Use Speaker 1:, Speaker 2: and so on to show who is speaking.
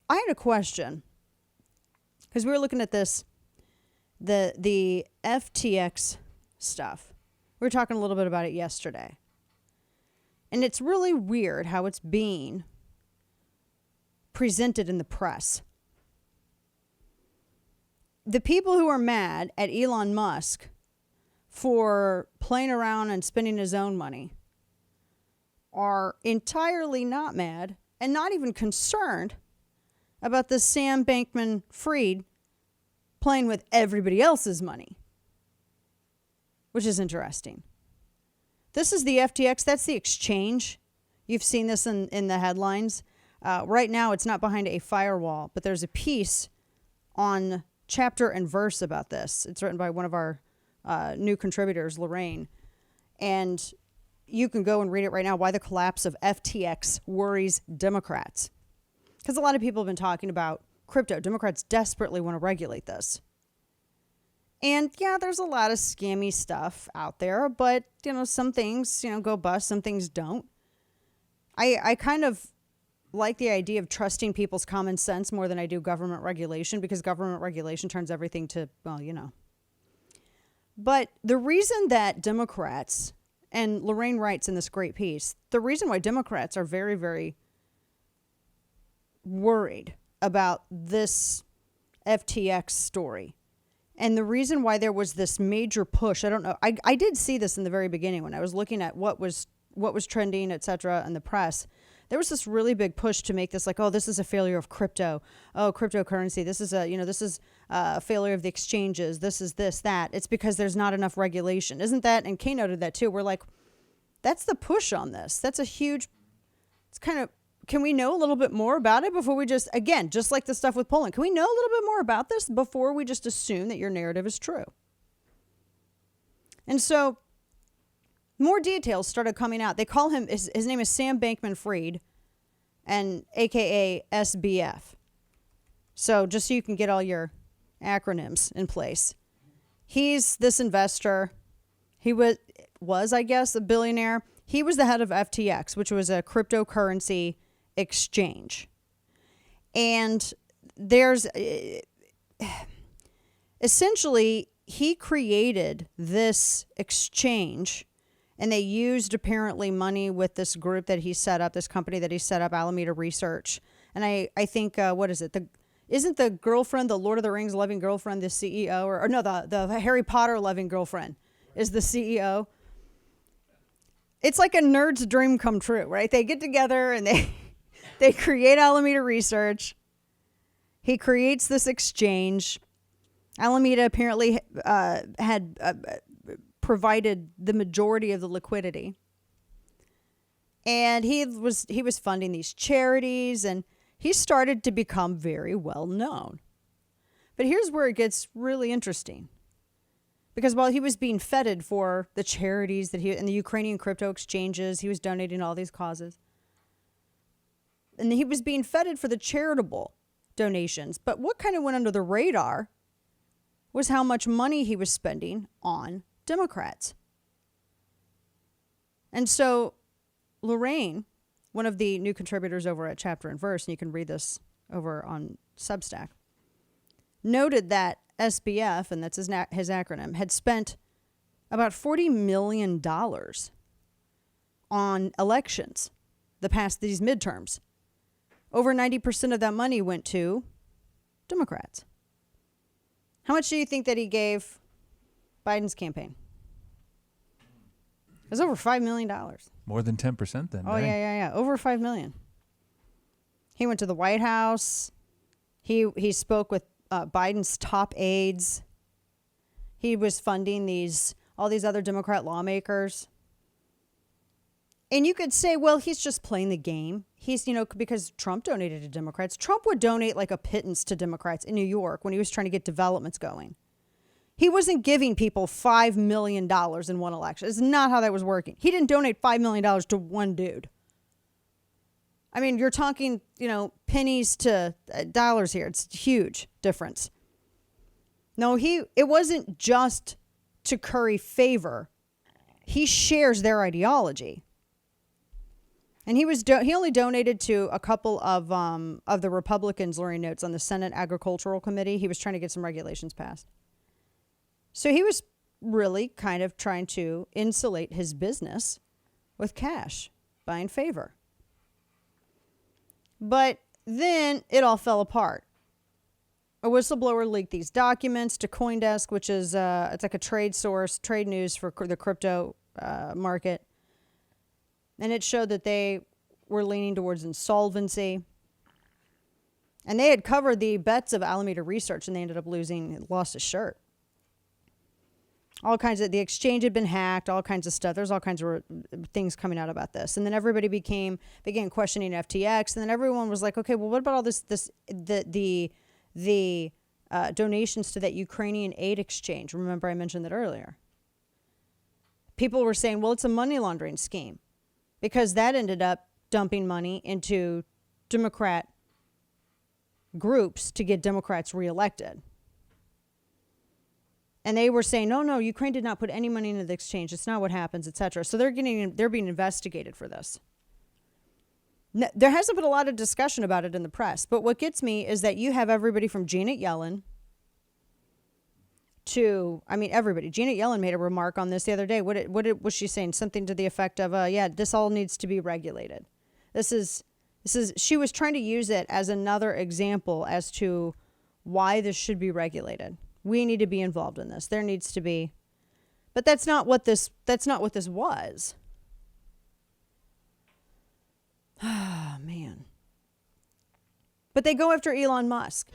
Speaker 1: I had a question because we were looking at this, the FTX stuff. We were talking a little bit about it yesterday. And it's really weird how it's being presented in the press. The people who are mad at Elon Musk for playing around and spending his own money are entirely not mad and not even concerned about the Sam Bankman-Fried playing with everybody else's money, which is interesting. This is the FTX. That's the exchange. You've seen this in the headlines. Right now, it's not behind a firewall, but there's a piece on chapter and verse about this. It's written by one of our new contributors, Lorraine. And you can go and read it right now, Why the Collapse of FTX Worries Democrats. Because a lot of people have been talking about crypto. Democrats desperately want to regulate this. And yeah, there's a lot of scammy stuff out there, but some things, go bust, some things don't. I kind of like the idea of trusting people's common sense more than I do government regulation, because government regulation turns everything to, But the reason that Democrats, and Lorraine writes in this great piece, the reason why Democrats are very, very worried about this FTX story, and the reason why there was this major push, I don't know, I did see this in the very beginning when I was looking at what was trending, et cetera, in the press. There was this really big push to make this like, oh, this is a failure of crypto. Oh, cryptocurrency. This is a failure of the exchanges. This is this, that. It's because there's not enough regulation. Isn't that? And Kay noted that too. We're like, that's the push on this. That's a huge, it's kind of, can we know a little bit more about it before we just, again, just like the stuff with Poland, can we know a little bit more about this before we just assume that your narrative is true? And so more details started coming out. They call him, his name is Sam Bankman-Fried, and AKA SBF. So just so you can get all your acronyms in place. He's this investor. He was, I guess, a billionaire. He was the head of FTX, which was a cryptocurrency exchange. And there's essentially, he created this exchange, and they used apparently money with this group that he set up, this company that he set up, Alameda Research. And I think, what is it? Isn't the girlfriend, the Lord of the Rings loving girlfriend, the CEO? Or no, the Harry Potter loving girlfriend is the CEO. It's like a nerd's dream come true, right? They get together and they create Alameda Research. He creates this exchange. Alameda apparently had provided the majority of the liquidity. And he was funding these charities, and he started to become very well known. But here's where it gets really interesting. Because while he was being feted for the charities that and the Ukrainian crypto exchanges, he was donating all these causes. And he was being feted for the charitable donations. But what kind of went under the radar was how much money he was spending on Democrats. And so Lorraine, one of the new contributors over at Chapter and Verse, and you can read this over on Substack, noted that SBF, and that's his acronym, had spent about $40 million on elections, these midterms. Over 90% of that money went to Democrats. How much do you think that he gave Biden's campaign? It was over $5 million.
Speaker 2: More than 10% then.
Speaker 1: Oh, dang. Yeah. Over $5 million. He went to the White House. He spoke with Biden's top aides. He was funding all these other Democrat lawmakers. And you could say, well, he's just playing the game. He's, because Trump donated to Democrats. Trump would donate like a pittance to Democrats in New York when he was trying to get developments going. He wasn't giving people $5 million in one election. It's not how that was working. He didn't donate $5 million to one dude. I mean, you're talking, pennies to dollars here. It's a huge difference. No, it wasn't just to curry favor. He shares their ideology. And he only donated to a couple of the Republicans, Lori notes, on the Senate Agricultural Committee. He was trying to get some regulations passed. So he was really kind of trying to insulate his business with cash, buying favor. But then it all fell apart. A whistleblower leaked these documents to CoinDesk, which is it's like a trade source, trade news for the crypto market. And it showed that they were leaning towards insolvency. And they had covered the bets of Alameda Research, and they ended up lost a shirt. All kinds of, the exchange had been hacked, all kinds of stuff. There's all kinds of things coming out about this. And then everybody began questioning FTX. And then everyone was like, okay, well, what about all the donations to that Ukrainian aid exchange? Remember, I mentioned that earlier. People were saying, well, it's a money laundering scheme, because that ended up dumping money into Democrat groups to get Democrats reelected. And they were saying, no, Ukraine did not put any money into the exchange. It's not what happens, etc. So they're being investigated for this. There hasn't been a lot of discussion about it in the press. But what gets me is that you have everybody from Janet Yellen to, everybody. Janet Yellen made a remark on this the other day. What was she saying? Something to the effect of, this all needs to be regulated. She was trying to use it as another example as to why this should be regulated. We need to be involved in this. There needs to be, but that's not what this was. Ah, man. But they go after Elon Musk.